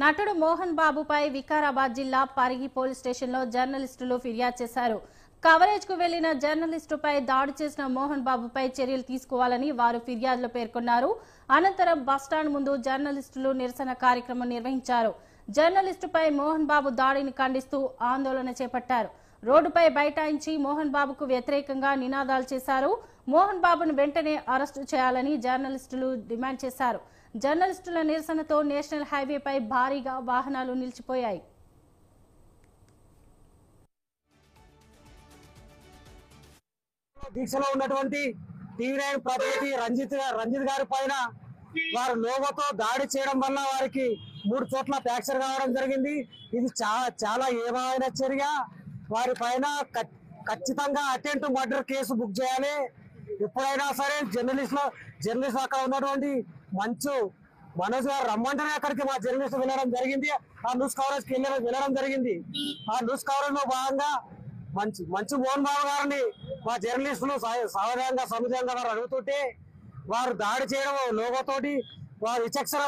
నటుడు మోహన్ బాబుపై వికారాబాద్ జిల్లా పరిగి పోలీస్ స్టేషన్లో జర్నలిస్టులు ఫిర్యాదు చేశారు. కవరేజ్ కు వెళ్లిన జర్నలిస్టుపై దాడి చేసిన మోహన్ బాబుపై చర్యలు తీసుకోవాలని వారు ఫిర్యాదులో పేర్కొన్నారు. అనంతరం బస్టాండ్ ముందు జర్నలిస్టులు నిరసన కార్యక్రమం నిర్వహించారు. జర్నలిస్టుపై మోహన్ బాబు దాడిని ఖండిస్తూ ఆందోళన చేపట్టారు. రోడ్డుపై బైఠాయించి మోహన్ బాబుకు వ్యతిరేకంగా నినాదాలు చేశారు. మోహన్ బాబును వెంటనే అరెస్టు చేయాలని జర్నలిస్టులు డిమాండ్ చేశారు. జర్నలిస్టుల నిరసనతో నేషనల్ హైవేపై భారీగా వాహనాలు నిలిచిపోయాయి. దీక్షలో ఉన్నటువంటి టీవీ9 ప్రతినిధి రంజిత్ గారి పైన వారు లోగోతో దాడి చేయడం వల్ల వారికి 3 చోట్ల ఫ్రాక్చర్ కావడం జరిగింది. ఇది చాలా ఏమైనా చర్య. వారి పైన ఖచ్చితంగా అటెంప్ట్ మర్డర్ కేసు బుక్ చేయాలి. ఎప్పుడైనా సరే జర్నలిస్ట్ అక్కడ ఉన్నటువంటి మనోజ్ గారు రమ్మంటేనే అక్కడికి మా జర్నలిస్ట్ వెళ్ళడం జరిగింది. ఆ న్యూస్ కవరేజ్ కి వెళ్ళడం జరిగింది. ఆ న్యూస్ కవరేజ్ లో భాగంగా మంచు మోహన్ బాబు గారిని మా జర్నలిస్టులు సముదాయంగా వారు అడుగుతుంటే వారు దాడి చేయడం లోగోతోటి వారు విచక్షణ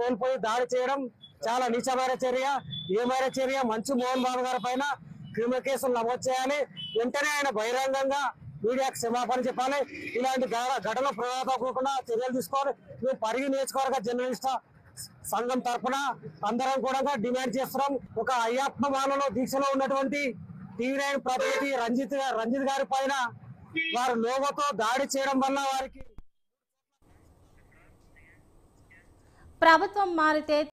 కోల్పోయి దాడి చేయడం చాలా నీచమైన చర్య. ఏమైన చర్య. మంచు మోహన్ బాబు గారి పైన క్రిమినల్ కేసులు నమోదు చేయాలి. వెంటనే ఆయన బహిరంగంగా మీడియాకు క్షమాపణ చెప్పాలి. ఇలాంటి ఘటన పునరావృతమవకుండా చర్యలు తీసుకోవాలి. మేము పరిగి నియోజకవర్గ జర్నలిస్ట్ సంఘం తరఫున అందరం కూడా డిమాండ్ చేస్తున్నాం. ఒక అయ్యప్పమాలలో దీక్షలో ఉన్నటువంటి టీవీ9 ప్రతినిధి రంజిత్ గారి పైన వారు లోగోతో దాడి చేయడం వల్ల వారికి ప్రభుత్వం మారితే